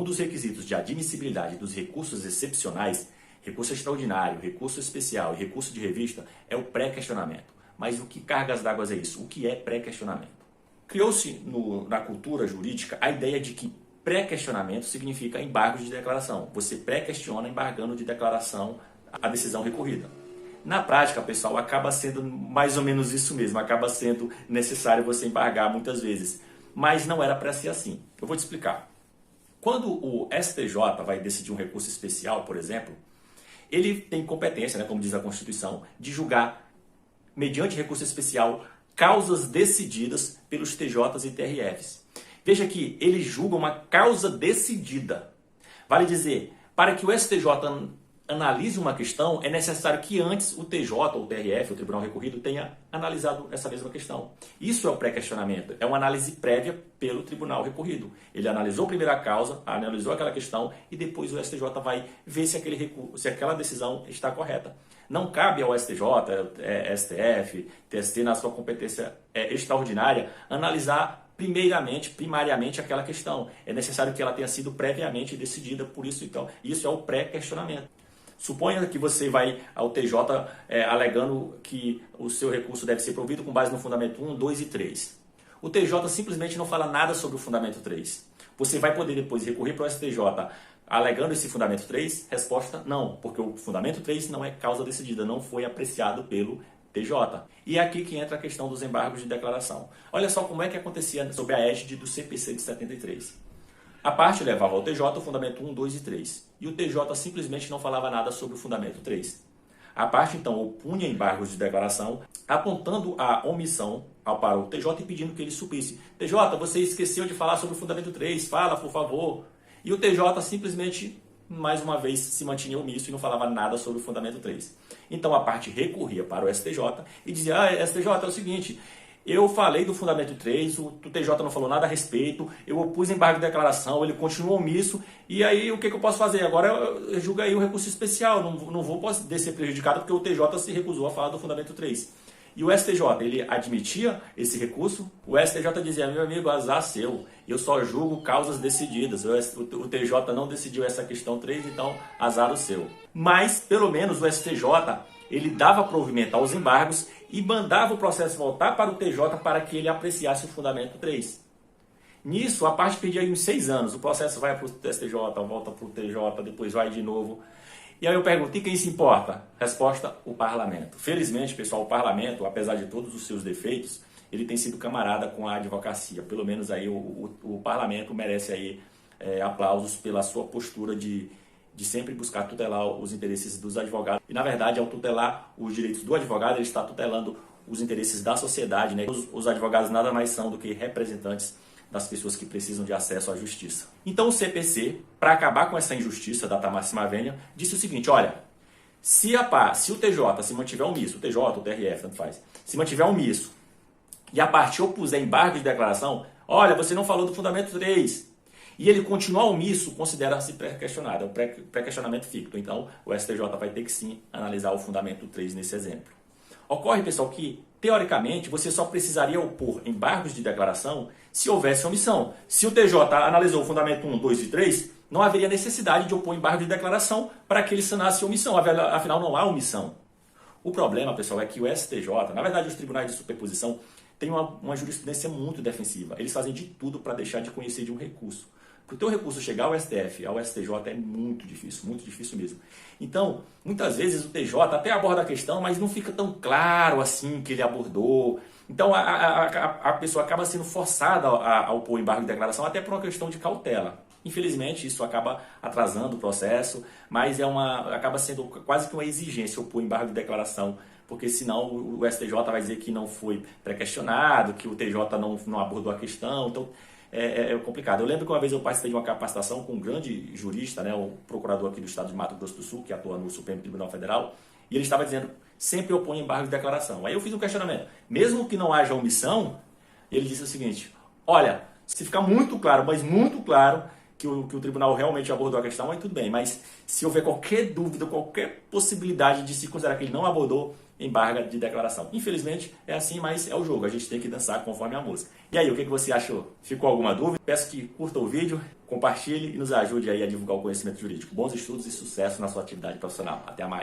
um dos requisitos de admissibilidade dos recursos excepcionais, recurso extraordinário, recurso especial e recurso de revista, é o pré-questionamento. Mas o que cargas d'água é isso? O que é pré-questionamento? Criou-se na cultura jurídica a ideia de que pré-questionamento significa embargo de declaração. Você pré-questiona embargando de declaração a decisão recorrida. Na prática, pessoal, acaba sendo mais ou menos isso mesmo, acaba sendo necessário você embargar muitas vezes. Mas não era para ser assim. Eu vou te explicar. Quando o STJ vai decidir um recurso especial, por exemplo, ele tem competência, né, como diz a Constituição, de julgar, mediante recurso especial, causas decididas pelos TJs e TRFs. Veja que ele julga uma causa decidida. Vale dizer, para que o STJ analise uma questão, é necessário que antes o TJ ou o TRF, o Tribunal Recorrido, tenha analisado essa mesma questão. Isso é o pré-questionamento, é uma análise prévia pelo Tribunal Recorrido. Ele analisou a primeira causa, analisou aquela questão e depois o STJ vai ver se aquela decisão está correta. Não cabe ao STJ, STF, TST, na sua competência extraordinária, analisar primariamente aquela questão. É necessário que ela tenha sido previamente decidida, por isso, então, isso é o pré-questionamento. Suponha que você vai ao TJ alegando que o seu recurso deve ser provido com base no fundamento 1, 2 e 3. O TJ simplesmente não fala nada sobre o fundamento 3. Você vai poder depois recorrer para o STJ alegando esse fundamento 3? Resposta, não, porque o fundamento 3 não é causa decidida, não foi apreciado pelo TJ. E é aqui que entra a questão dos embargos de declaração. Olha só como é que acontecia sob a égide do CPC de 73. A parte levava ao TJ o fundamento 1, 2 e 3. E o TJ simplesmente não falava nada sobre o fundamento 3. A parte, então, opunha embargos de declaração, apontando a omissão para o TJ e pedindo que ele suprisse. TJ, você esqueceu de falar sobre o fundamento 3, fala, por favor. E o TJ simplesmente, mais uma vez, se mantinha omisso e não falava nada sobre o fundamento 3. Então a parte recorria para o STJ e dizia, STJ, é o seguinte, eu falei do fundamento 3, o TJ não falou nada a respeito, eu opus embargo de declaração, ele continuou omisso, e aí o que eu posso fazer? Agora eu julgo aí um recurso especial, não vou poder ser prejudicado porque o TJ se recusou a falar do fundamento 3. E o STJ, ele admitia esse recurso, o STJ dizia, meu amigo, azar seu, eu só julgo causas decididas, o TJ não decidiu essa questão 3, então azar o seu. Mas, pelo menos, o STJ, ele dava provimento aos embargos e mandava o processo voltar para o TJ para que ele apreciasse o fundamento 3. Nisso, a parte perdia uns 6 anos, o processo vai para o STJ, volta para o TJ, depois vai de novo. E aí eu pergunto, e quem se importa? Resposta, o parlamento. Felizmente, pessoal, o parlamento, apesar de todos os seus defeitos, ele tem sido camarada com a advocacia. Pelo menos aí o parlamento merece aí aplausos pela sua postura de sempre buscar tutelar os interesses dos advogados. E na verdade, ao tutelar os direitos do advogado, ele está tutelando os interesses da sociedade, né? Os advogados nada mais são do que representantes das pessoas que precisam de acesso à justiça. Então o CPC, para acabar com essa injustiça da máxima vênia, disse o seguinte, olha, se o TJ se mantiver omisso, o TJ, o TRF, tanto faz, se mantiver omisso e a parte opuser embargo de declaração, olha, você não falou do fundamento 3, e ele continuar omisso, considera-se pré-questionado, é um pré-questionamento ficto. Então o STJ vai ter que sim analisar o fundamento 3 nesse exemplo. Ocorre, pessoal, que teoricamente você só precisaria opor embargos de declaração se houvesse omissão. Se o TJ analisou o fundamento 1, 2 e 3, não haveria necessidade de opor embargo de declaração para que ele sanasse a omissão, afinal não há omissão. O problema, pessoal, é que o STJ, na verdade os tribunais de superposição, têm uma jurisprudência muito defensiva. Eles fazem de tudo para deixar de conhecer de um recurso. Para o teu recurso chegar ao STF, ao STJ, é muito difícil mesmo. Então, muitas vezes o TJ até aborda a questão, mas não fica tão claro assim que ele abordou. Então, a pessoa acaba sendo forçada a opor embargo de declaração até por uma questão de cautela. Infelizmente, isso acaba atrasando o processo, mas acaba sendo quase que uma exigência opor embargo de declaração, porque senão o STJ vai dizer que não foi pré-questionado, que o TJ não abordou a questão. Então, é complicado. Eu lembro que uma vez eu participei de uma capacitação com um grande jurista, né, o procurador aqui do estado de Mato Grosso do Sul, que atua no Supremo Tribunal Federal, e ele estava dizendo, sempre opõe embargo de declaração. Aí eu fiz um questionamento. Mesmo que não haja omissão, ele disse o seguinte, olha, se ficar muito claro, mas muito claro, que o tribunal realmente abordou a questão, aí tudo bem, mas se houver qualquer dúvida, qualquer possibilidade de se considerar que ele não abordou, embarga de declaração. Infelizmente é assim, mas é o jogo, a gente tem que dançar conforme a música. E aí, o que você achou? Ficou alguma dúvida? Peço que curta o vídeo, compartilhe e nos ajude aí a divulgar o conhecimento jurídico. Bons estudos e sucesso na sua atividade profissional. Até mais!